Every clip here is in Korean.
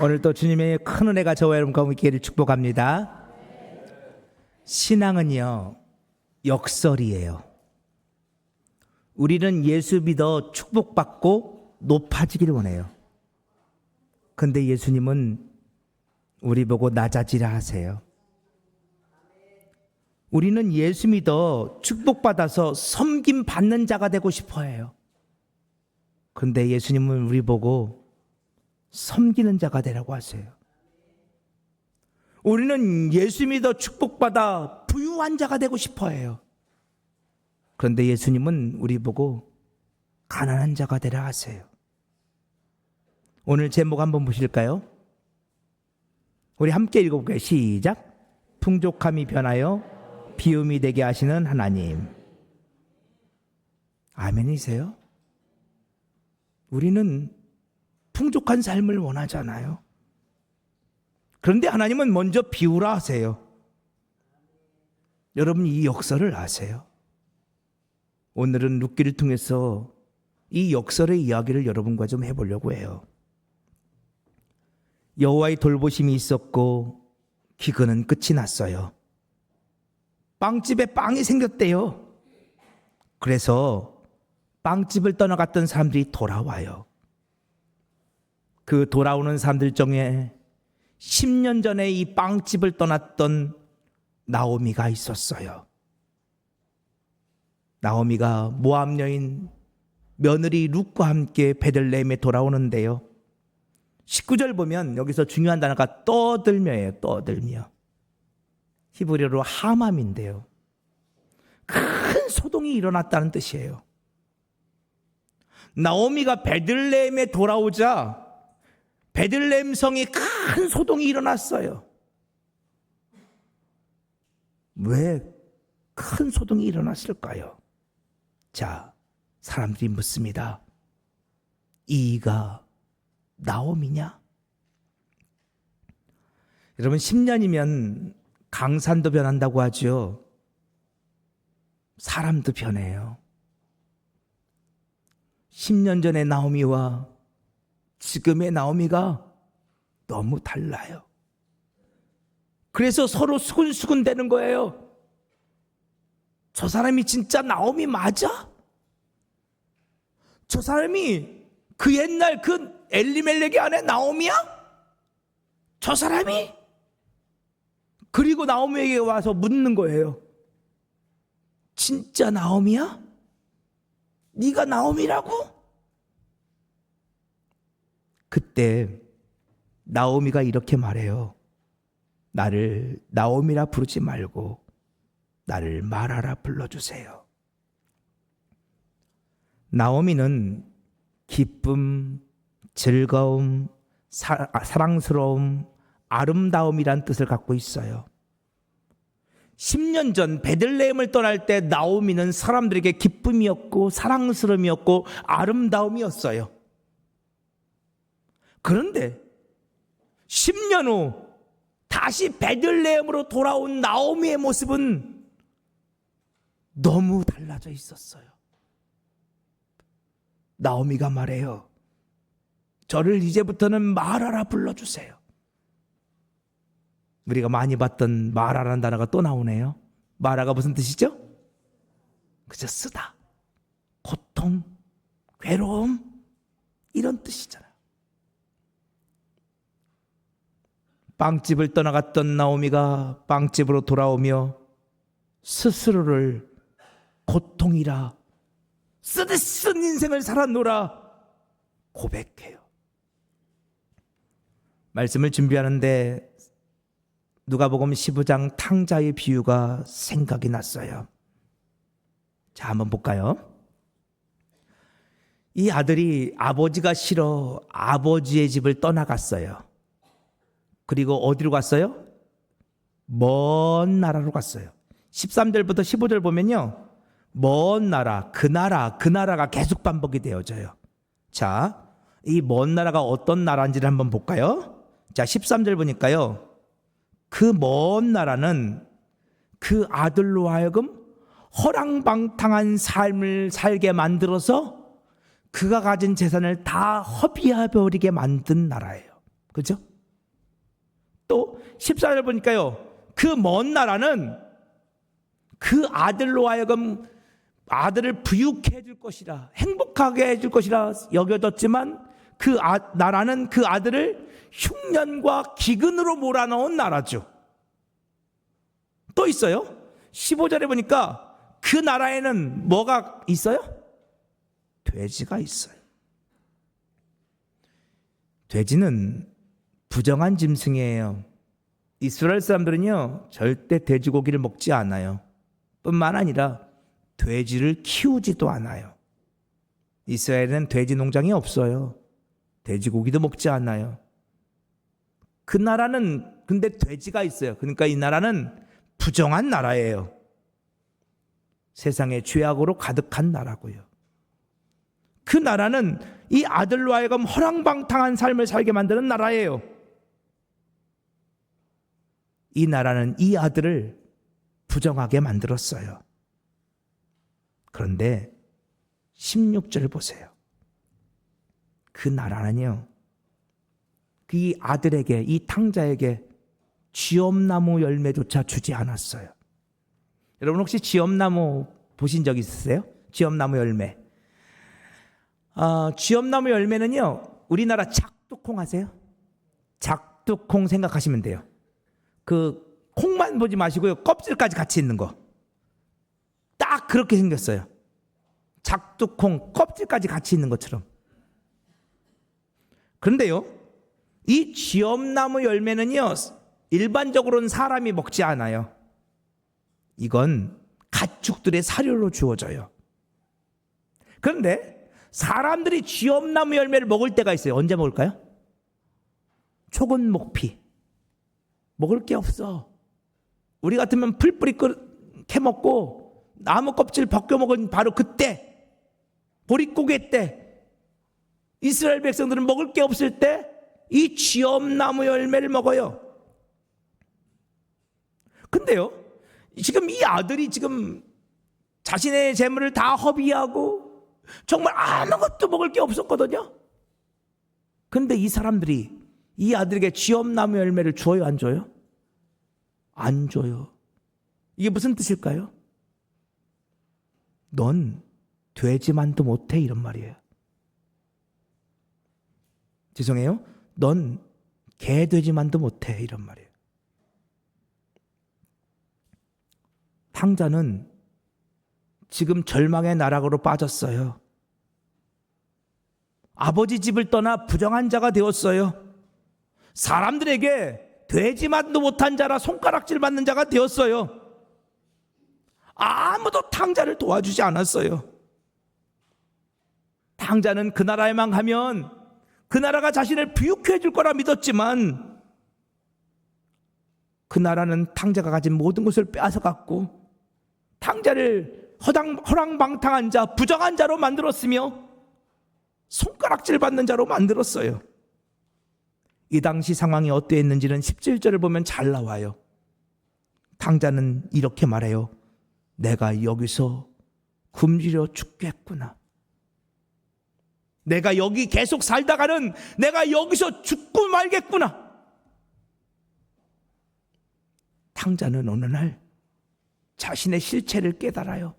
오늘도 주님의 큰 은혜가 저와 여러분 가운데 있기를 축복합니다. 신앙은요, 역설이에요. 우리는 예수 믿어 축복받고 높아지기를 원해요. 근데 예수님은 우리 보고 낮아지라 하세요. 우리는 예수 믿어 축복받아서 섬김 받는 자가 되고 싶어 해요. 근데 예수님은 우리 보고 섬기는 자가 되라고 하세요. 우리는 예수 믿어 축복받아 부유한 자가 되고 싶어 해요. 그런데 예수님은 우리 보고 가난한 자가 되라 하세요. 오늘 제목 한번 보실까요? 우리 함께 읽어볼게요. 시작. 풍족함이 변하여 비움이 되게 하시는 하나님. 아멘이세요? 우리는 풍족한 삶을 원하잖아요. 그런데 하나님은 먼저 비우라 하세요. 여러분, 이 역설을 아세요? 오늘은 룻기를 통해서 이 역설의 이야기를 여러분과 좀 해보려고 해요. 여호와의 돌보심이 있었고 기근은 끝이 났어요. 빵집에 빵이 생겼대요. 그래서 빵집을 떠나갔던 사람들이 돌아와요. 그 돌아오는 사람들 중에 10년 전에 이 빵집을 떠났던 나오미가 있었어요. 나오미가 모압 여인 며느리 룻과 함께 베들레헴에 돌아오는데요. 19절 보면 여기서 중요한 단어가 떠들며예요. 떠들며. 히브리어로 하맘인데요. 큰 소동이 일어났다는 뜻이에요. 나오미가 베들레헴에 돌아오자 베들레헴 성이 큰 소동이 일어났어요. 왜 큰 소동이 일어났을까요? 자, 사람들이 묻습니다. 이가 나오미냐? 여러분, 10년이면 강산도 변한다고 하죠. 사람도 변해요. 10년 전의 나오미와 지금의 나오미가 너무 달라요. 그래서 서로 수근수근 되는 거예요. 저 사람이 진짜 나오미 맞아? 저 사람이 그 옛날 그 엘리멜렉의 아내 나오미야? 저 사람이? 그리고 나오미에게 와서 묻는 거예요. 진짜 나오미야? 네가 나오미라고? 그때 나오미가 이렇게 말해요. 나를 나오미라 부르지 말고 나를 마라라 불러주세요. 나오미는 기쁨, 즐거움, 사랑스러움, 아름다움이란 뜻을 갖고 있어요. 10년 전 베들레헴을 떠날 때 나오미는 사람들에게 기쁨이었고 사랑스러움이었고 아름다움이었어요. 그런데 10년 후 다시 베들레헴으로 돌아온 나오미의 모습은 너무 달라져 있었어요. 나오미가 말해요. 저를 이제부터는 마라라 불러주세요. 우리가 많이 봤던 마라라는 단어가 또 나오네요. 마라가 무슨 뜻이죠? 그저 쓰다, 고통, 괴로움, 이런 뜻이잖아요. 빵집을 떠나갔던 나오미가 빵집으로 돌아오며 스스로를 고통이라 쓰디쓴 인생을 살았노라 고백해요. 말씀을 준비하는데 누가복음 15장 탕자의 비유가 생각이 났어요. 자, 한번 볼까요? 이 아들이 아버지가 싫어 아버지의 집을 떠나갔어요. 그리고 어디로 갔어요? 먼 나라로 갔어요. 13절부터 15절 보면요, 먼 나라, 그 나라가 계속 반복이 되어져요. 자, 이 먼 나라가 어떤 나라인지를 한번 볼까요? 자, 13절 보니까요, 그 먼 나라는 그 아들로 하여금 허랑방탕한 삶을 살게 만들어서 그가 가진 재산을 다 허비해버리게 만든 나라예요. 그죠? 또 14절 보니까요. 그 먼 나라는 그 아들로 하여금 아들을 부유케 해줄 것이라, 행복하게 해줄 것이라 여겨졌지만 그 나라는 그 아들을 흉년과 기근으로 몰아넣은 나라죠. 또 있어요. 15절에 보니까 그 나라에는 뭐가 있어요? 돼지가 있어요. 돼지는 부정한 짐승이에요. 이스라엘 사람들은요, 절대 돼지고기를 먹지 않아요. 뿐만 아니라 돼지를 키우지도 않아요. 이스라엘에는 돼지 농장이 없어요. 돼지고기도 먹지 않아요. 그 나라는 근데 돼지가 있어요. 그러니까 이 나라는 부정한 나라예요. 세상에 죄악으로 가득한 나라고요. 그 나라는 이 아들로 하여금 허랑방탕한 삶을 살게 만드는 나라예요. 이 나라는 이 아들을 부정하게 만들었어요. 그런데 16절 보세요. 그 나라는요, 이 아들에게, 이 탕자에게 쥐엄나무 열매조차 주지 않았어요. 여러분 혹시 쥐엄나무 보신 적 있으세요? 쥐엄나무 열매. 쥐엄나무 열매는요, 우리나라 작두콩 아세요? 작두콩 생각하시면 돼요. 그 콩만 보지 마시고요, 껍질까지 같이 있는 거. 딱 그렇게 생겼어요. 작두콩 껍질까지 같이 있는 것처럼. 그런데요, 이 쥐엄나무 열매는요, 일반적으로는 사람이 먹지 않아요. 이건 가축들의 사료로 주어져요. 그런데 사람들이 쥐엄나무 열매를 먹을 때가 있어요. 언제 먹을까요? 초근 목피. 먹을 게 없어. 우리 같으면 풀뿌리 캐먹고 나무 껍질 벗겨 먹은 바로 그때, 보릿고개 때, 이스라엘 백성들은 먹을 게 없을 때 이 쥐엄나무 열매를 먹어요. 근데요, 지금 이 아들이 지금 자신의 재물을 다 허비하고 정말 아무것도 먹을 게 없었거든요. 근데 이 사람들이 이 아들에게 쥐엄나무 열매를 줘요, 안 줘요? 안 줘요. 이게 무슨 뜻일까요? 넌 돼지만도 못해, 이런 말이에요. 죄송해요. 넌 개돼지만도 못해, 이런 말이에요. 탕자는 지금 절망의 나락으로 빠졌어요. 아버지 집을 떠나 부정한 자가 되었어요. 사람들에게 돼지만도 못한 자라 손가락질 받는 자가 되었어요. 아무도 탕자를 도와주지 않았어요. 탕자는 그 나라에만 가면 그 나라가 자신을 부유케 해줄 거라 믿었지만 그 나라는 탕자가 가진 모든 것을 빼앗아갔고 탕자를 허랑방탕한 자, 부정한 자로 만들었으며 손가락질 받는 자로 만들었어요. 이 당시 상황이 어떠했는지는 17절을 보면 잘 나와요. 탕자는 이렇게 말해요. 내가 여기서 굶주려 죽겠구나. 내가 여기 계속 살다가는 내가 여기서 죽고 말겠구나. 탕자는 어느 날 자신의 실체를 깨달아요.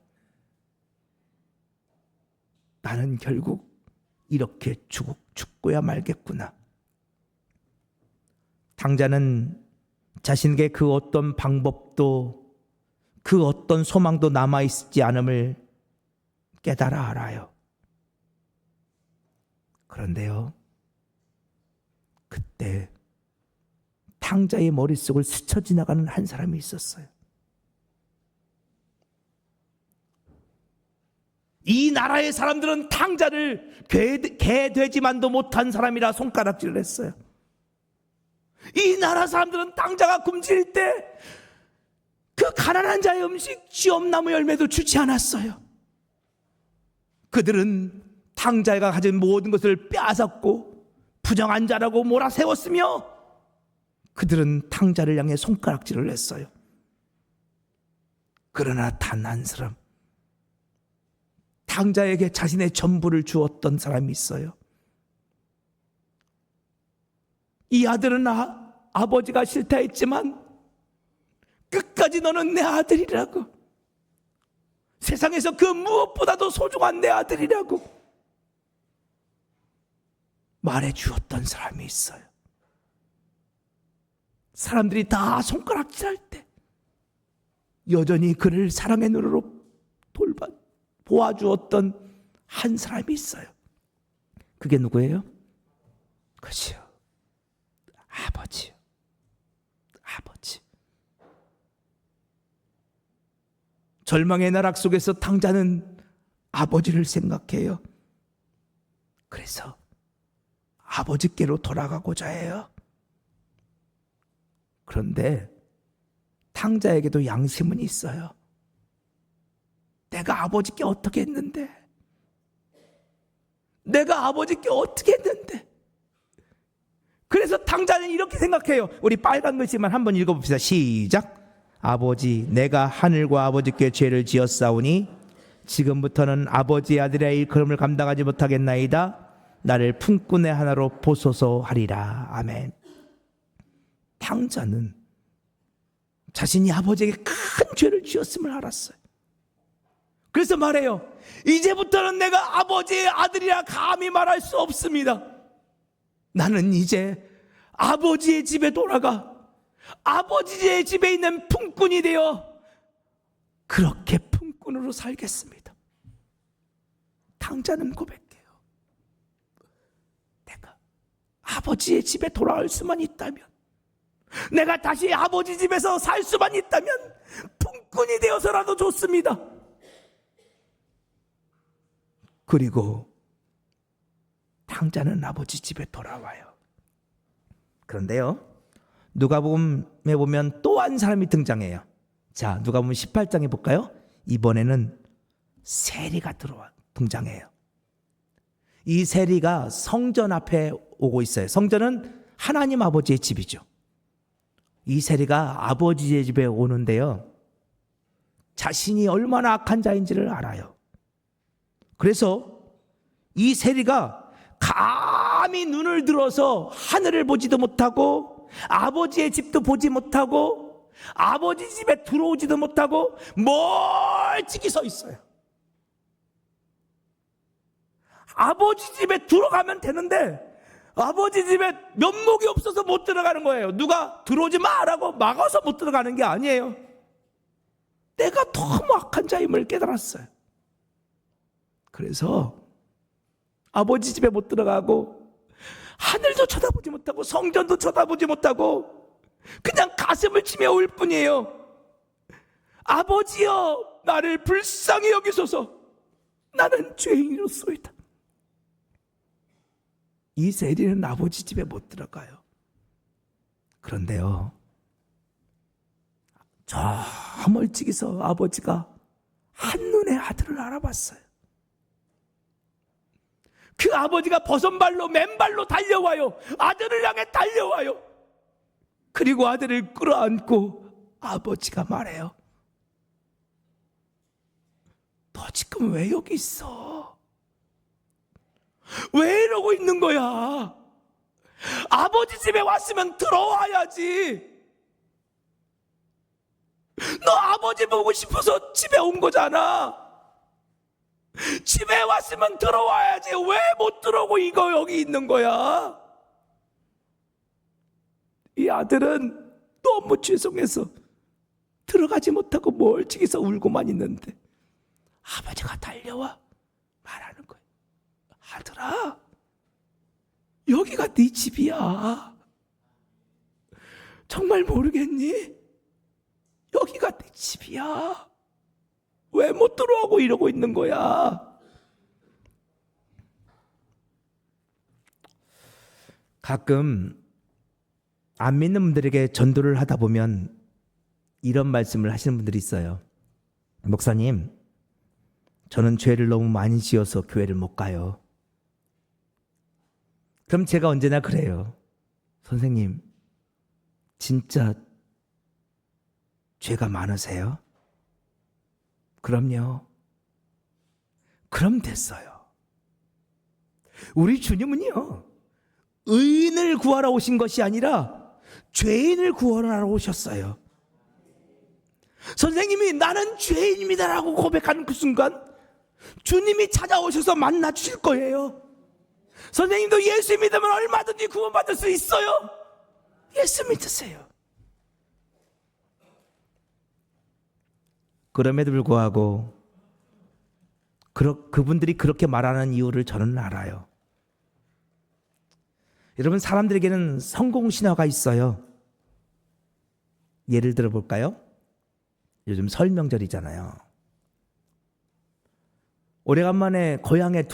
나는 결국 이렇게 죽고야 말겠구나. 탕자는 자신에게 그 어떤 방법도 그 어떤 소망도 남아있지 않음을 깨달아 알아요. 그런데요, 그때 탕자의 머릿속을 스쳐 지나가는 한 사람이 있었어요. 이 나라의 사람들은 탕자를 개돼지만도 못한 사람이라 손가락질을 했어요. 이 나라 사람들은 탕자가 굶주릴 때 그 가난한 자의 음식 쥐엄나무 열매도 주지 않았어요. 그들은 탕자가 가진 모든 것을 빼앗았고 부정한 자라고 몰아세웠으며 그들은 탕자를 향해 손가락질을 했어요. 그러나 단 한 사람, 탕자에게 자신의 전부를 주었던 사람이 있어요. 이 아들은 아버지가 싫다 했지만 끝까지 너는 내 아들이라고, 세상에서 그 무엇보다도 소중한 내 아들이라고 말해주었던 사람이 있어요. 사람들이 다 손가락질할 때 여전히 그를 사랑의 눈으로 보아주었던 한 사람이 있어요. 그게 누구예요? 그렇죠. 아버지요. 아버지. 절망의 나락 속에서 탕자는 아버지를 생각해요. 그래서 아버지께로 돌아가고자 해요. 그런데 탕자에게도 양심은 있어요. 내가 아버지께 어떻게 했는데? 내가 아버지께 어떻게 했는데? 그래서 탕자는 이렇게 생각해요. 우리 빨간 글씨만 한번 읽어봅시다. 시작. 아버지, 내가 하늘과 아버지께 죄를 지었사오니 지금부터는 아버지의 아들의 일컬음을 감당하지 못하겠나이다. 나를 품꾼의 하나로 보소서 하리라. 아멘. 탕자는 자신이 아버지에게 큰 죄를 지었음을 알았어요. 그래서 말해요. 이제부터는 내가 아버지의 아들이라 감히 말할 수 없습니다. 나는 이제 아버지의 집에 돌아가 아버지의 집에 있는 품꾼이 되어 그렇게 품꾼으로 살겠습니다. 탕자는 고백해요. 내가 아버지의 집에 돌아올 수만 있다면, 내가 다시 아버지 집에서 살 수만 있다면 품꾼이 되어서라도 좋습니다. 그리고 탕자는 아버지 집에 돌아와요. 그런데요, 누가복음에 보면 또 한 사람이 등장해요. 자, 누가복음 18장에 볼까요? 이번에는 세리가 등장해요. 이 세리가 성전 앞에 오고 있어요. 성전은 하나님 아버지의 집이죠. 이 세리가 아버지의 집에 오는데요, 자신이 얼마나 악한 자인지를 알아요. 그래서 이 세리가 감히 눈을 들어서 하늘을 보지도 못하고 아버지의 집도 보지 못하고 아버지 집에 들어오지도 못하고 멀찍이 서 있어요. 아버지 집에 들어가면 되는데 아버지 집에 면목이 없어서 못 들어가는 거예요. 누가 들어오지 마라고 막아서 못 들어가는 게 아니에요. 내가 너무 악한 자임을 깨달았어요. 그래서 아버지 집에 못 들어가고 하늘도 쳐다보지 못하고 성전도 쳐다보지 못하고 그냥 가슴을 치며 울 뿐이에요. 아버지여, 나를 불쌍히 여기소서. 나는 죄인이로소이다. 이 세리는 아버지 집에 못 들어가요. 그런데요, 저 멀찍이서 아버지가 한눈에 아들을 알아봤어요. 그 아버지가 버선발로 맨발로 달려와요. 아들을 향해 달려와요. 그리고 아들을 끌어안고 아버지가 말해요. 너 지금 왜 여기 있어? 왜 이러고 있는 거야? 아버지 집에 왔으면 들어와야지. 너 아버지 보고 싶어서 집에 온 거잖아. 집에 왔으면 들어와야지. 왜 못 들어오고 이거 여기 있는 거야? 이 아들은 너무 죄송해서 들어가지 못하고 멀찍이서 울고만 있는데 아버지가 달려와 말하는 거예요. 아들아, 여기가 네 집이야. 정말 모르겠니? 여기가 네 집이야. 왜 못 들어오고 이러고 있는 거야? 가끔 안 믿는 분들에게 전도를 하다 보면 이런 말씀을 하시는 분들이 있어요. 목사님, 저는 죄를 너무 많이 지어서 교회를 못 가요. 그럼 제가 언제나 그래요. 선생님, 진짜 죄가 많으세요? 그럼요. 그럼 됐어요. 우리 주님은요, 의인을 구하러 오신 것이 아니라 죄인을 구원하러 오셨어요. 선생님이 나는 죄인입니다라고 고백하는 그 순간 주님이 찾아오셔서 만나 주실 거예요. 선생님도 예수 믿으면 얼마든지 구원받을 수 있어요. 예수 믿으세요. 그럼에도 불구하고 그분들이 그렇게 말하는 이유를 저는 알아요. 여러분, 사람들에게는 성공 신화가 있어요. 예를 들어 볼까요? 요즘 설 명절이잖아요. 오래간만에 고향에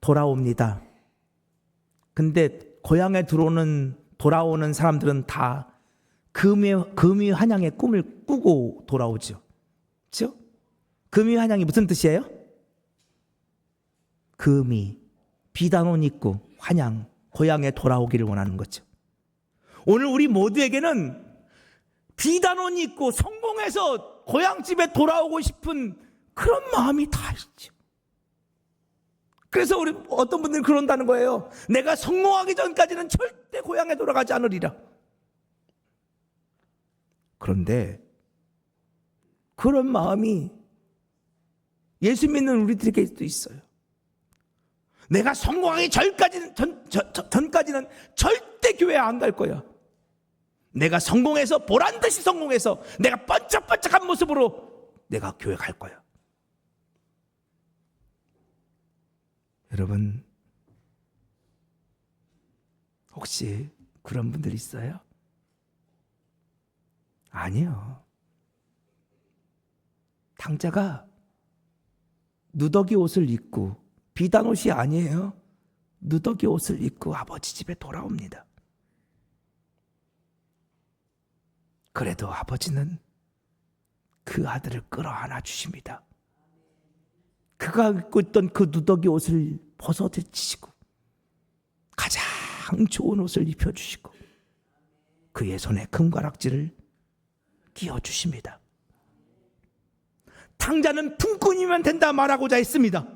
돌아옵니다. 근데 고향에 돌아오는 사람들은 다 금이 환양의 꿈을 꾸고 돌아오죠. 그렇죠? 금이 환양이 무슨 뜻이에요? 금이 비단 옷 입고 환양, 고향에 돌아오기를 원하는 거죠. 오늘 우리 모두에게는 비단 옷 입고 성공해서 고향집에 돌아오고 싶은 그런 마음이 다 있죠. 그래서 우리 어떤 분들은 그런다는 거예요. 내가 성공하기 전까지는 절대 고향에 돌아가지 않으리라. 그런데 그런 마음이 예수 믿는 우리들에게도 있어요. 내가 성공하기 전까지는 절대 교회 안 갈 거야. 내가 성공해서 보란듯이 성공해서 내가 번쩍번쩍한 모습으로 내가 교회 갈 거야. 여러분, 혹시 그런 분들 있어요? 아니요. 당자가 누더기 옷을 입고, 비단 옷이 아니에요. 누더기 옷을 입고 아버지 집에 돌아옵니다. 그래도 아버지는 그 아들을 끌어안아 주십니다. 그가 입고 있던 그 누더기 옷을 벗어제치시고 가장 좋은 옷을 입혀주시고 그의 손에 금가락지를 끼워주십니다. 탕자는 품꾼이면 된다 말하고자 했습니다.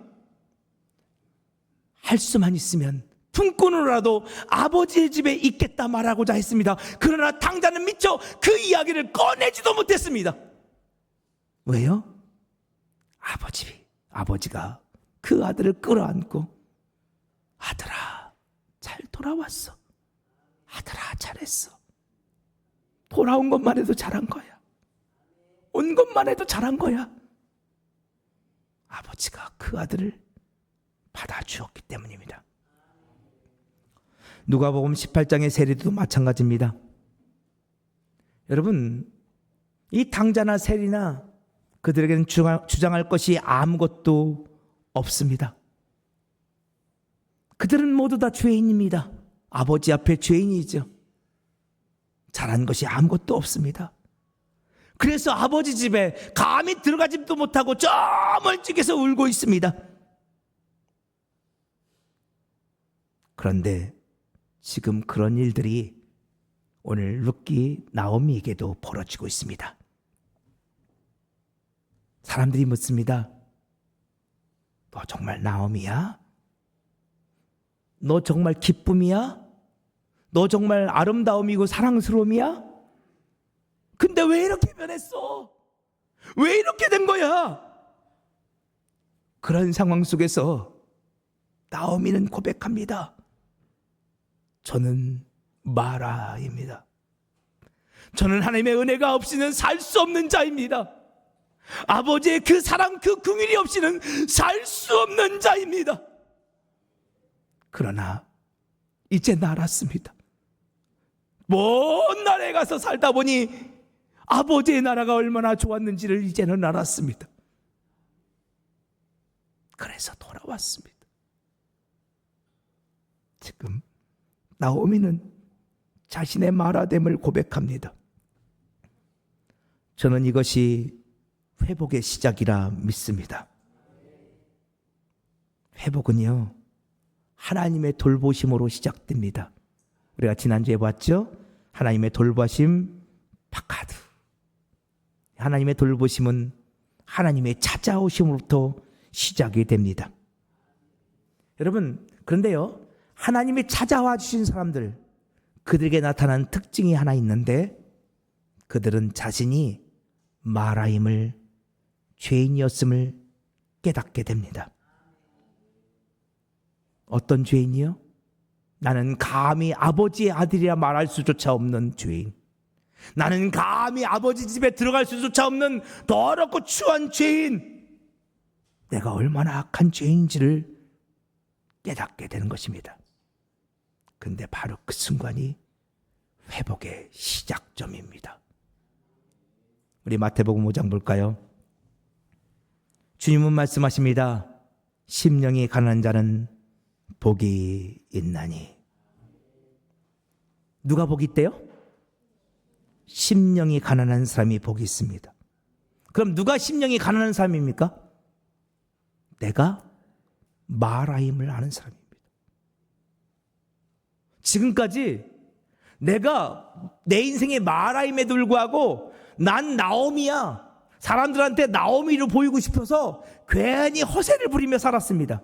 할 수만 있으면 품꾼으로라도 아버지의 집에 있겠다 말하고자 했습니다. 그러나 탕자는 미처 그 이야기를 꺼내지도 못했습니다. 왜요? 아버지가 그 아들을 끌어안고 아들아 잘 돌아왔어. 아들아 잘했어. 돌아온 것만 해도 잘한 거야. 온 것만 해도 잘한 거야. 아버지가 그 아들을 받아주었기 때문입니다. 누가복음 18장의 세리도 마찬가지입니다. 여러분, 이 탕자나 세리나 그들에게는 주장할 것이 아무것도 없습니다. 그들은 모두 다 죄인입니다. 아버지 앞에 죄인이죠. 잘한 것이 아무것도 없습니다. 그래서 아버지 집에 감히 들어가지도 못하고 저 멀찍이서 울고 있습니다. 그런데 지금 그런 일들이 오늘 룻기 나오미에게도 벌어지고 있습니다. 사람들이 묻습니다. 너 정말 나오미야? 너 정말 기쁨이야? 너 정말 아름다움이고 사랑스러움이야? 근데 왜 이렇게 변했어? 왜 이렇게 된 거야? 그런 상황 속에서 나오미는 고백합니다. 저는 마라입니다. 저는 하나님의 은혜가 없이는 살 수 없는 자입니다. 아버지의 그 사랑, 그 긍휼이 없이는 살 수 없는 자입니다. 그러나 이제 나 알았습니다. 먼 나라에 가서 살다 보니 아버지의 나라가 얼마나 좋았는지를 이제는 알았습니다. 그래서 돌아왔습니다. 지금 나오미는 자신의 마라됨을 고백합니다. 저는 이것이 회복의 시작이라 믿습니다. 회복은요, 하나님의 돌보심으로 시작됩니다. 우리가 지난주에 봤죠? 하나님의 돌보심 파카드. 하나님의 돌보심은 하나님의 찾아오심으로부터 시작이 됩니다. 여러분, 그런데요, 하나님이 찾아와 주신 사람들, 그들에게 나타난 특징이 하나 있는데 그들은 자신이 마라임을 죄인이었음을 깨닫게 됩니다. 어떤 죄인이요? 나는 감히 아버지의 아들이라 말할 수조차 없는 죄인. 나는 감히 아버지 집에 들어갈 수조차 없는 더럽고 추한 죄인. 내가 얼마나 악한 죄인지를 깨닫게 되는 것입니다. 근데 바로 그 순간이 회복의 시작점입니다. 우리 마태복음 5장 볼까요? 주님은 말씀하십니다. 심령이 가난한 자는 복이 있나니. 누가 복이 있대요? 심령이 가난한 사람이 복이 있습니다. 그럼 누가 심령이 가난한 사람입니까? 내가 마라임을 아는 사람입니다. 지금까지 내가 내 인생의 마라임에도 불구하고 난 나오미야. 사람들한테 나오미를 보이고 싶어서 괜히 허세를 부리며 살았습니다.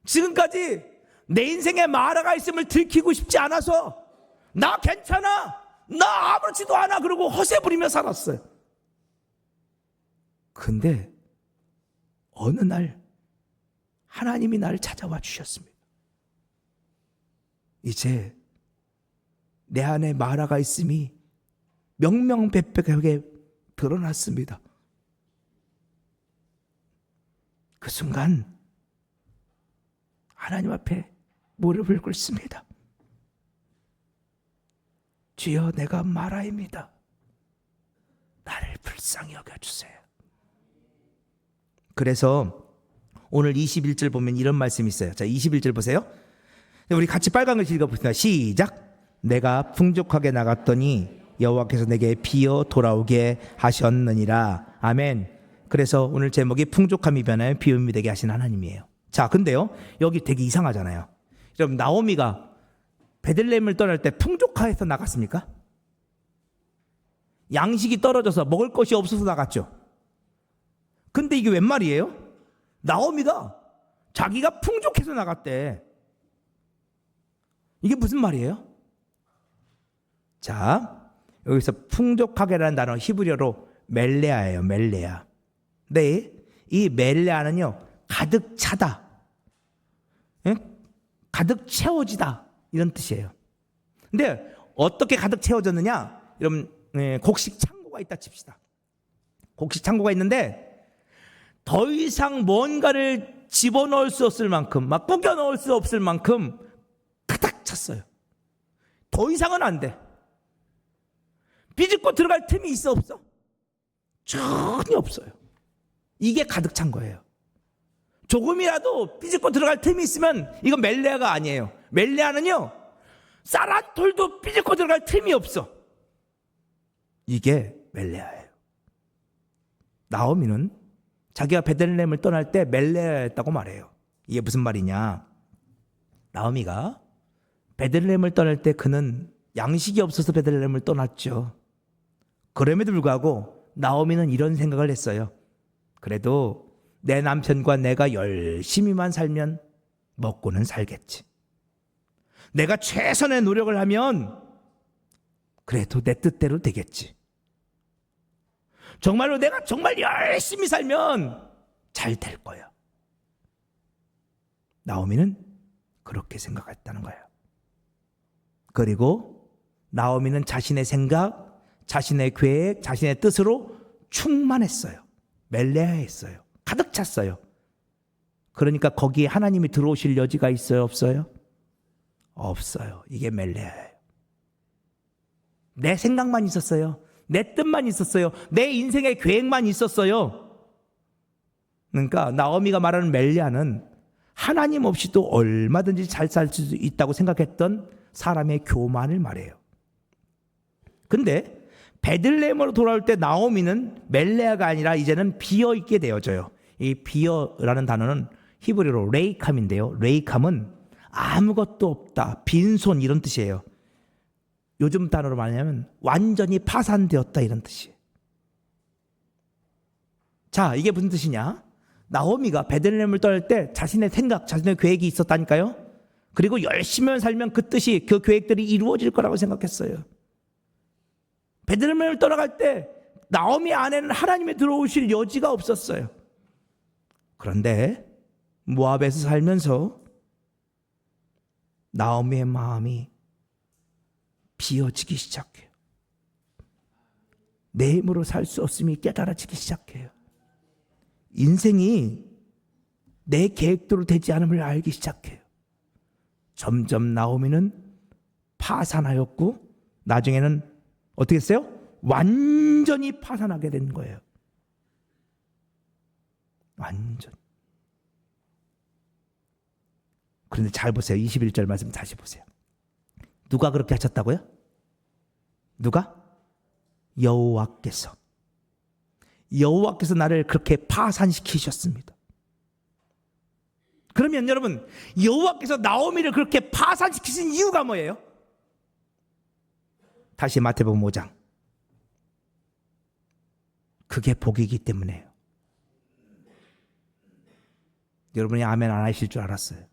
지금까지 내 인생에 마라가 있음을 들키고 싶지 않아서 나 괜찮아, 나 아무렇지도 않아 그러고 허세 부리며 살았어요. 근데 어느 날 하나님이 나를 찾아와 주셨습니다. 이제 내 안에 마라가 있음이 명명백백하게 드러났습니다. 그 순간 하나님 앞에 무릎을 꿇습니다. 주여, 내가 마라입니다. 나를 불쌍히 여겨주세요. 그래서 오늘 21절 보면 이런 말씀이 있어요. 자, 21절 보세요. 우리 같이 빨간 글 읽어봅시다. 시작. 내가 풍족하게 나갔더니 여호와께서 내게 비어 돌아오게 하셨느니라. 아멘. 그래서 오늘 제목이 풍족함이 변하여 비움이 되게 하신 하나님이에요. 자, 근데요, 여기 되게 이상하잖아요. 여러분, 나오미가 베들레헴을 떠날 때 풍족해서 나갔습니까? 양식이 떨어져서 먹을 것이 없어서 나갔죠. 근데 이게 웬 말이에요? 나오미가 자기가 풍족해서 나갔대. 이게 무슨 말이에요? 자, 여기서 풍족하게라는 단어 히브리어로 멜레아예요. 멜레아. 네, 이 멜레아는요, 가득 차다, 가득 채워지다 이런 뜻이에요. 근데 어떻게 가득 채워졌느냐? 여러분, 곡식 창고가 있다 칩시다. 곡식 창고가 있는데 더 이상 뭔가를 집어넣을 수 없을 만큼, 막 꾸겨 넣을 수 없을 만큼 가득 찼어요. 더 이상은 안 돼. 비집고 들어갈 틈이 있어 없어? 전혀 없어요. 이게 가득 찬 거예요. 조금이라도 비집고 들어갈 틈이 있으면 이건 멜레아가 아니에요. 멜레아는요, 쌀 한 톨도 비집고 들어갈 틈이 없어. 이게 멜레아예요. 나오미는 자기가 베들레헴을 떠날 때 멜레아였다고 말해요. 이게 무슨 말이냐? 나오미가 베들레헴을 떠날 때 그는 양식이 없어서 베들레헴을 떠났죠. 그럼에도 불구하고 나오미는 이런 생각을 했어요. 그래도 내 남편과 내가 열심히만 살면 먹고는 살겠지. 내가 최선의 노력을 하면 그래도 내 뜻대로 되겠지. 정말로 내가 정말 열심히 살면 잘 될 거야. 나오미는 그렇게 생각했다는 거예요. 그리고 나오미는 자신의 생각, 자신의 계획, 자신의 뜻으로 충만했어요. 멜레아했어요. 가득 찼어요. 그러니까 거기에 하나님이 들어오실 여지가 있어요, 없어요? 없어요. 이게 멜레아예요. 내 생각만 있었어요. 내 뜻만 있었어요. 내 인생의 계획만 있었어요. 그러니까 나오미가 말하는 멜레아는 하나님 없이도 얼마든지 잘 살 수 있다고 생각했던 사람의 교만을 말해요. 근데 베들레헴으로 돌아올 때 나오미는 멜레아가 아니라 이제는 비어있게 되어져요. 이 비어라는 단어는 히브리어로 레이캄인데요. 레이캄은 아무것도 없다, 빈손 이런 뜻이에요. 요즘 단어로 말하면 완전히 파산되었다 이런 뜻이에요. 자, 이게 무슨 뜻이냐? 나오미가 베들레헴을 떠날 때 자신의 생각, 자신의 계획이 있었다니까요. 그리고 열심히 살면 그 뜻이, 그 계획들이 이루어질 거라고 생각했어요. 베들레헴을 떠나갈 때 나오미 안에는 하나님의 들어오실 여지가 없었어요. 그런데 모압에서 살면서 나오미의 마음이 비어지기 시작해요. 내 힘으로 살 수 없음이 깨달아지기 시작해요. 인생이 내 계획대로 되지 않음을 알기 시작해요. 점점 나오미는 파산하였고 나중에는 어떻게 했어요? 완전히 파산하게 된 거예요. 완전. 그런데 잘 보세요. 21절 말씀 다시 보세요. 누가 그렇게 하셨다고요? 누가? 여호와께서. 여호와께서 나를 그렇게 파산시키셨습니다. 그러면 여러분, 여호와께서 나오미를 그렇게 파산시키신 이유가 뭐예요? 다시 마태복음 5장. 그게 복이기 때문에요. 여러분이 아멘 안 하실 줄 알았어요.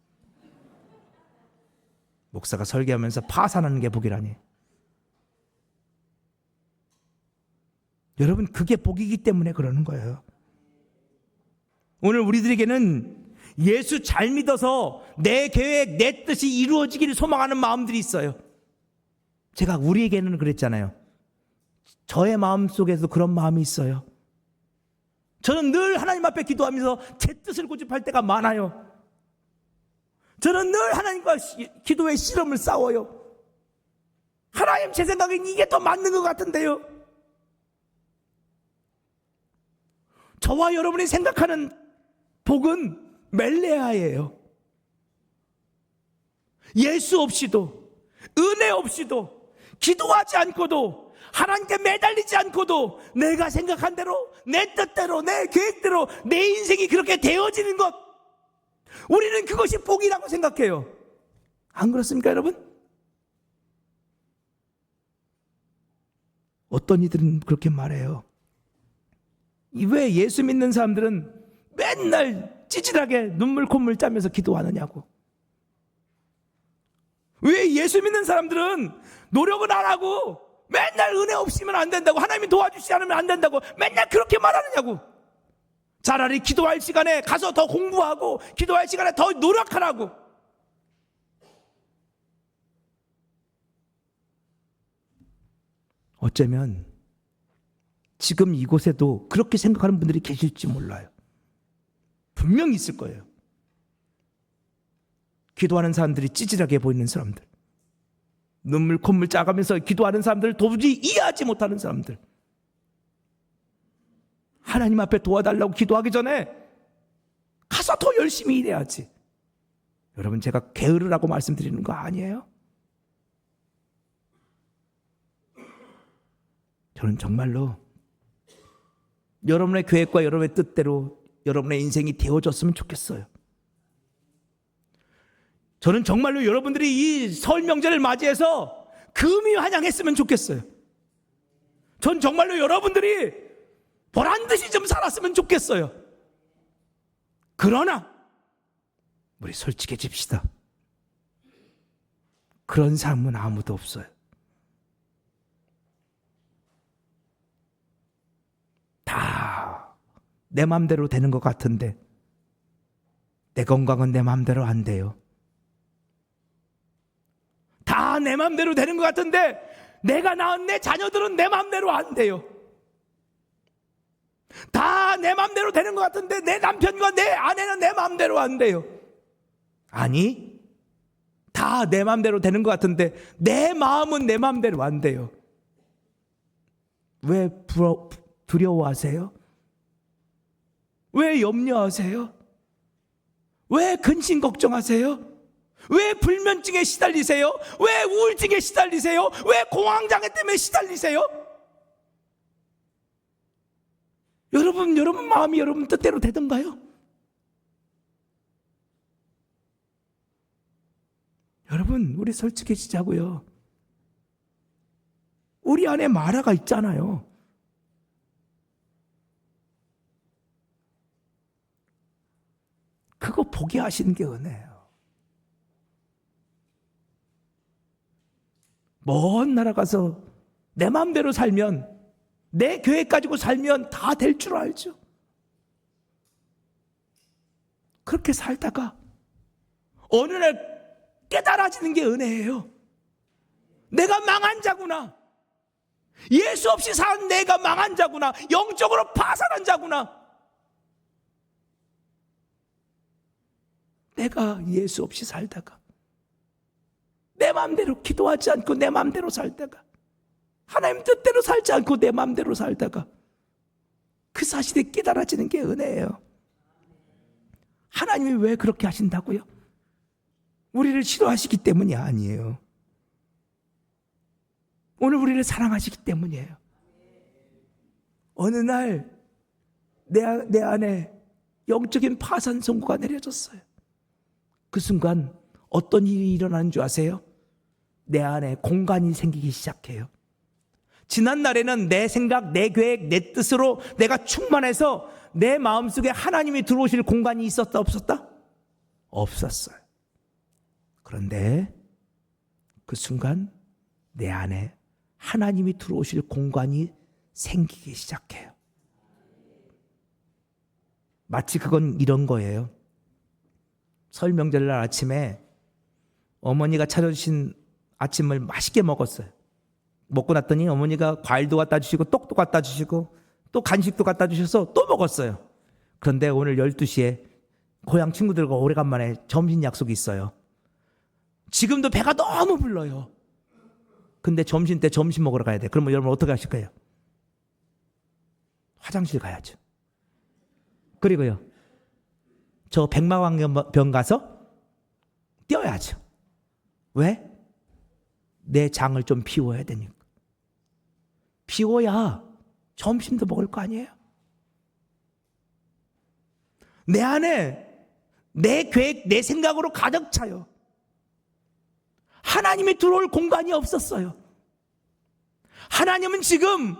목사가 설교하면서 파산하는 게 복이라니. 여러분, 그게 복이기 때문에 그러는 거예요. 오늘 우리들에게는 예수 잘 믿어서 내 계획, 내 뜻이 이루어지기를 소망하는 마음들이 있어요. 제가 우리에게는 그랬잖아요. 저의 마음속에도 그런 마음이 있어요. 저는 늘 하나님 앞에 기도하면서 제 뜻을 고집할 때가 많아요. 저는 늘 하나님과 기도의 씨름을 싸워요. 하나님, 제 생각엔 이게 더 맞는 것 같은데요. 저와 여러분이 생각하는 복은 멜레아예요. 예수 없이도, 은혜 없이도, 기도하지 않고도, 하나님께 매달리지 않고도 내가 생각한 대로, 내 뜻대로, 내 계획대로 내 인생이 그렇게 되어지는 것, 우리는 그것이 복이라고 생각해요. 안 그렇습니까, 여러분? 어떤 이들은 그렇게 말해요. 왜 예수 믿는 사람들은 맨날 찌질하게 눈물 콧물 짜면서 기도하느냐고. 왜 예수 믿는 사람들은 노력은 안 하고 맨날 은혜 없이면 안 된다고, 하나님이 도와주시지 않으면 안 된다고 맨날 그렇게 말하느냐고. 차라리 기도할 시간에 가서 더 공부하고 기도할 시간에 더 노력하라고. 어쩌면 지금 이곳에도 그렇게 생각하는 분들이 계실지 몰라요. 분명히 있을 거예요. 기도하는 사람들이 찌질하게 보이는 사람들, 눈물 콧물 짜가면서 기도하는 사람들을 도무지 이해하지 못하는 사람들, 하나님 앞에 도와달라고 기도하기 전에 가서 더 열심히 일해야지. 여러분, 제가 게으르라고 말씀드리는 거 아니에요? 저는 정말로 여러분의 계획과 여러분의 뜻대로 여러분의 인생이 되어졌으면 좋겠어요. 저는 정말로 여러분들이 이 설 명절을 맞이해서 금이 환영했으면 좋겠어요. 전 정말로 여러분들이 보란듯이 좀 살았으면 좋겠어요. 그러나 우리 솔직해집시다. 그런 삶은 아무도 없어요. 다 내 맘대로 되는 것 같은데 내 건강은 내 맘대로 안 돼요. 다 내 맘대로 되는 것 같은데 내가 낳은 내 자녀들은 내 맘대로 안 돼요. 다 내 맘대로 되는 것 같은데 내 남편과 내 아내는 내 맘대로 안 돼요. 아니, 다 내 맘대로 되는 것 같은데 내 마음은 내 맘대로 안 돼요. 왜 두려워하세요? 왜 염려하세요? 왜 근심 걱정하세요? 왜 불면증에 시달리세요? 왜 우울증에 시달리세요? 왜 공황장애 때문에 시달리세요? 여러분 마음이 여러분 뜻대로 되던가요? 여러분, 우리 솔직해지자고요. 우리 안에 마라가 있잖아요. 그거 포기하시는 게 은혜예요. 먼 나라 가서 내 마음대로 살면, 내 계획 가지고 살면 다 될 줄 알죠. 그렇게 살다가 어느 날 깨달아지는 게 은혜예요. 내가 망한 자구나. 예수 없이 산 내가 망한 자구나. 영적으로 파산한 자구나. 내가 예수 없이 살다가, 내 마음대로 기도하지 않고 내 마음대로 살다가, 하나님 뜻대로 살지 않고 내 마음대로 살다가, 그 사실이 깨달아지는 게 은혜예요. 하나님이 왜 그렇게 하신다고요? 우리를 싫어하시기 때문이 아니에요. 오늘 우리를 사랑하시기 때문이에요. 어느 날 내 안에 영적인 파산 선고가 내려졌어요. 그 순간 어떤 일이 일어나는 줄 아세요? 내 안에 공간이 생기기 시작해요. 지난 날에는 내 생각, 내 계획, 내 뜻으로 내가 충만해서 내 마음속에 하나님이 들어오실 공간이 있었다 없었다? 없었어요. 그런데 그 순간 내 안에 하나님이 들어오실 공간이 생기기 시작해요. 마치 그건 이런 거예요. 설 명절날 아침에 어머니가 차려주신 아침을 맛있게 먹었어요. 먹고 났더니 어머니가 과일도 갖다 주시고 떡도 갖다 주시고 또 간식도 갖다 주셔서 또 먹었어요. 그런데 오늘 12시에 고향 친구들과 오래간만에 점심 약속이 있어요. 지금도 배가 너무 불러요. 근데 점심 때 점심 먹으러 가야 돼. 그러면 여러분 어떻게 하실 거예요? 화장실 가야죠. 그리고요, 저 백마광병 가서 뛰어야죠. 왜? 내 장을 좀 비워야 되니까. 비워야 점심도 먹을 거 아니에요? 내 안에 내 계획, 내 생각으로 가득 차요. 하나님이 들어올 공간이 없었어요. 하나님은 지금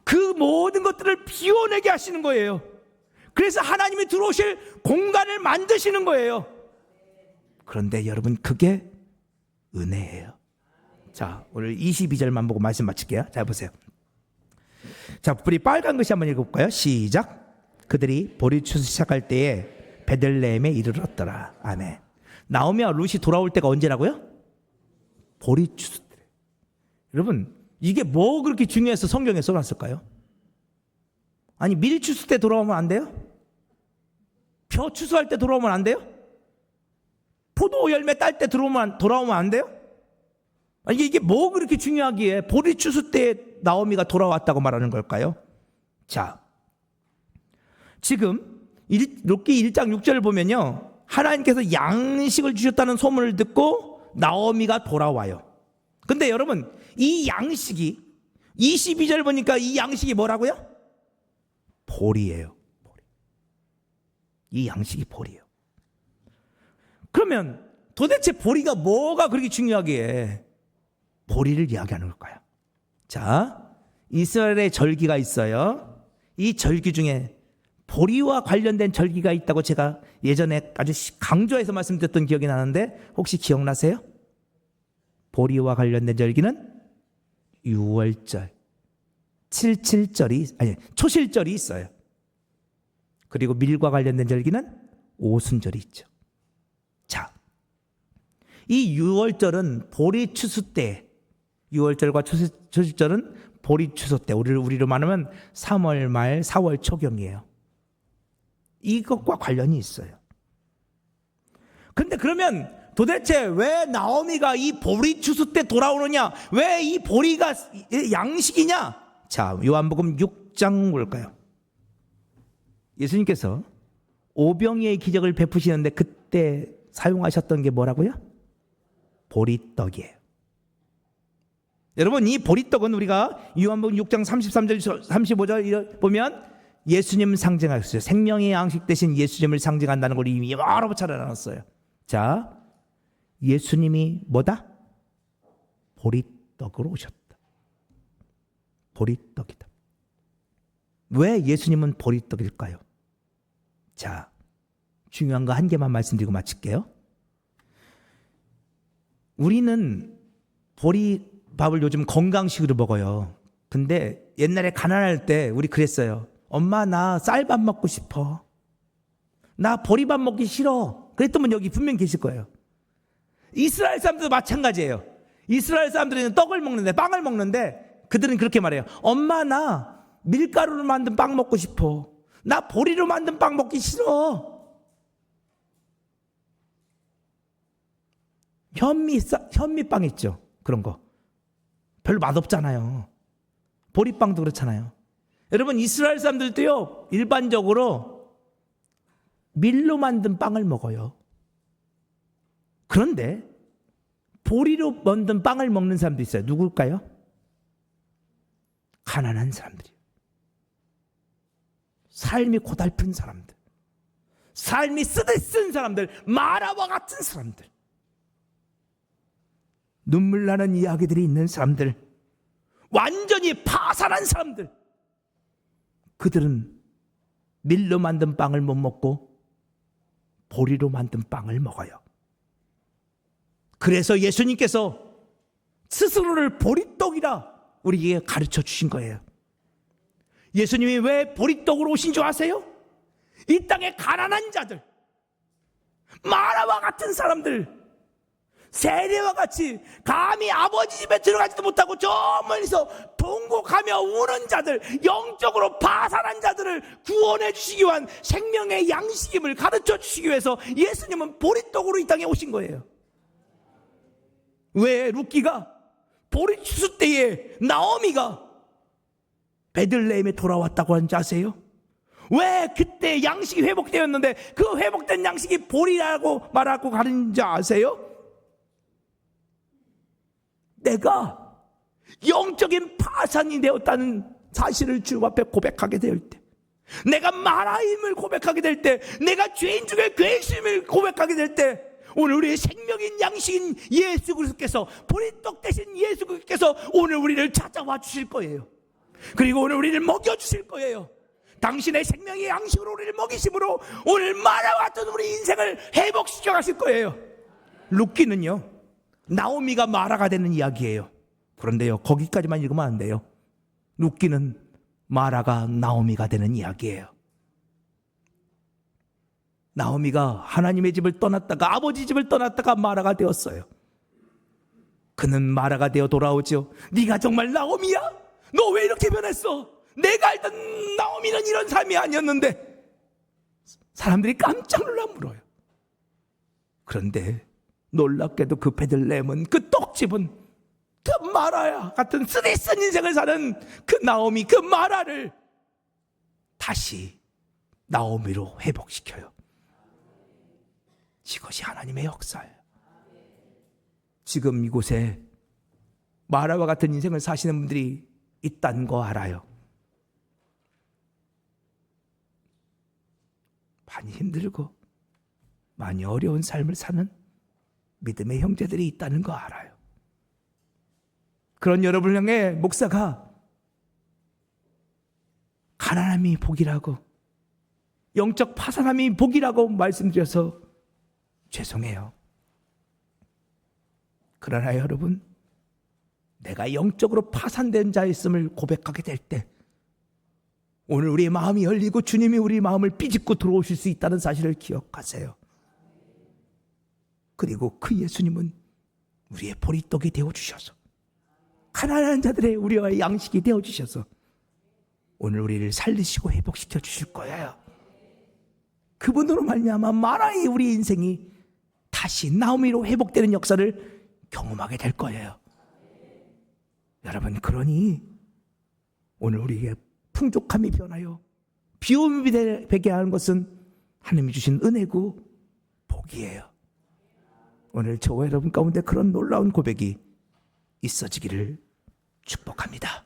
그 모든 것들을 비워내게 하시는 거예요. 그래서 하나님이 들어오실 공간을 만드시는 거예요. 그런데 여러분, 그게 은혜예요. 자, 오늘 22절만 보고 말씀 마칠게요. 자, 보세요. 자, 우리 빨간 글씨 한번 읽어볼까요? 시작. 그들이 보리 추수 시작할 때에 베들레헴에 이르렀더라. 아멘. 나오미와 룻이 돌아올 때가 언제라고요? 보리 추수 때. 여러분, 이게 뭐 그렇게 중요해서 성경에 써놨을까요? 아니, 밀 추수 때 돌아오면 안 돼요? 벼 추수할 때 돌아오면 안 돼요? 포도 열매 딸 때 돌아오면 안 돼요? 아니, 이게 뭐 그렇게 중요하기에 보리 추수 때 나오미가 돌아왔다고 말하는 걸까요? 자, 지금 룻기 1장 6절을 보면요, 하나님께서 양식을 주셨다는 소문을 듣고 나오미가 돌아와요. 근데 여러분, 이 양식이 22절 보니까 이 양식이 뭐라고요? 보리예요. 보리. 이 양식이 보리예요. 그러면 도대체 보리가 뭐가 그렇게 중요하기에 보리를 이야기하는 걸까요? 자, 이스라엘의 절기가 있어요. 이 절기 중에 보리와 관련된 절기가 있다고 제가 예전에 아주 강조해서 말씀드렸던 기억이 나는데, 혹시 기억나세요? 보리와 관련된 절기는 6월절, 초실절이 있어요. 그리고 밀과 관련된 절기는 오순절이 있죠. 자, 이 6월절은 보리 추수 때, 6월절과 초실절은 보리 추수 때, 우리로 말하면 3월 말 4월 초경이에요. 이것과 관련이 있어요. 그런데 그러면 도대체 왜 나오미가 이 보리 추수 때 돌아오느냐? 왜 이 보리가 양식이냐? 자, 요한복음 6장 볼까요? 예수님께서 오병이의 기적을 베푸시는데 그때 사용하셨던 게 뭐라고요? 보리떡이에요. 여러분, 이 보리떡은 우리가 요한복음 6장 33절 35절 보면 예수님을 상징하셨어요. 생명의 양식 대신 예수님을 상징한다는 걸 이미 여러 차례 나눴어요. 자, 예수님이 뭐다? 보리떡으로 오셨다. 보리떡이다. 왜 예수님은 보리떡일까요? 자, 중요한 거 한 개만 말씀드리고 마칠게요. 우리는 밥을 요즘 건강식으로 먹어요. 근데 옛날에 가난할 때 우리 그랬어요. 엄마 나 쌀밥 먹고 싶어. 나 보리밥 먹기 싫어. 그랬던 분 여기 분명 계실 거예요. 이스라엘 사람들도 마찬가지예요. 이스라엘 사람들은 떡을 먹는데 빵을 먹는데 그들은 그렇게 말해요. 엄마 나 밀가루로 만든 빵 먹고 싶어. 나 보리로 만든 빵 먹기 싫어. 현미빵 있죠. 그런 거. 별로 맛없잖아요. 보리빵도 그렇잖아요. 여러분 이스라엘 사람들도요. 일반적으로 밀로 만든 빵을 먹어요. 그런데 보리로 만든 빵을 먹는 사람도 있어요. 누굴까요? 가난한 사람들이에요. 삶이 고달픈 사람들, 삶이 쓰디쓴 사람들, 마라와 같은 사람들, 눈물 나는 이야기들이 있는 사람들, 완전히 파산한 사람들, 그들은 밀로 만든 빵을 못 먹고 보리로 만든 빵을 먹어요. 그래서 예수님께서 스스로를 보리떡이라 우리에게 가르쳐 주신 거예요. 예수님이 왜 보리떡으로 오신 줄 아세요? 이 땅의 가난한 자들, 마라와 같은 사람들, 세례와 같이 감히 아버지 집에 들어가지도 못하고 저 멀리서 통곡하며 우는 자들, 영적으로 파산한 자들을 구원해 주시기 위한 생명의 양식임을 가르쳐 주시기 위해서 예수님은 보리떡으로 이 땅에 오신 거예요. 왜 룻기가 보리추수 때에 나오미가 베들레헴에 돌아왔다고 하는지 아세요? 왜 그때 양식이 회복되었는데 그 회복된 양식이 보리라고 말하고 가는지 아세요? 내가 영적인 파산이 되었다는 사실을 주 앞에 고백하게 될 때, 내가 마라임을 고백하게 될 때, 내가 죄인 중에 괴심을 고백하게 될 때, 오늘 우리의 생명인 양식인 예수 그리스도께서, 보리떡 대신 예수 그리스도께서 오늘 우리를 찾아와 주실 거예요. 그리고 오늘 우리를 먹여주실 거예요. 당신의 생명의 양식으로 우리를 먹이심으로 오늘 마라와 같은 우리 인생을 회복시켜 가실 거예요. 룻기는요, 나오미가 마라가 되는 이야기예요. 그런데요, 거기까지만 읽으면 안 돼요. 룻기는 마라가 나오미가 되는 이야기예요. 나오미가 하나님의 집을 떠났다가 아버지 집을 떠났다가 마라가 되었어요. 그는 마라가 되어 돌아오죠. 네가 정말 나오미야? 너 왜 이렇게 변했어? 내가 알던 나오미는 이런 삶이 아니었는데. 사람들이 깜짝 놀라 물어요. 그런데 놀랍게도 그 베들레헴은, 그 떡집은 그 마라야 같은 쓰디쓴 인생을 사는 그 나오미, 그 마라를 다시 나오미로 회복시켜요. 이것이 하나님의 역사예요. 지금 이곳에 마라와 같은 인생을 사시는 분들이 있다는 거 알아요. 많이 힘들고 많이 어려운 삶을 사는 믿음의 형제들이 있다는 거 알아요. 그런 여러분을 향해 목사가 가난함이 복이라고, 영적 파산함이 복이라고 말씀드려서 죄송해요. 그러나 여러분, 내가 영적으로 파산된 자였음을 고백하게 될 때 오늘 우리의 마음이 열리고 주님이 우리 마음을 삐집고 들어오실 수 있다는 사실을 기억하세요. 그리고 그 예수님은 우리의 보리떡이 되어주셔서, 가난한 자들의 우리와의 양식이 되어주셔서 오늘 우리를 살리시고 회복시켜 주실 거예요. 그분으로 말미암아 마라의 우리 인생이 다시 나오미로 회복되는 역사를 경험하게 될 거예요. 여러분, 그러니 오늘 우리에게 풍족함이 변하여 비움이 되게 하는 것은 하나님이 주신 은혜고 복이에요. 오늘 저와 여러분 가운데 그런 놀라운 고백이 있어지기를 축복합니다.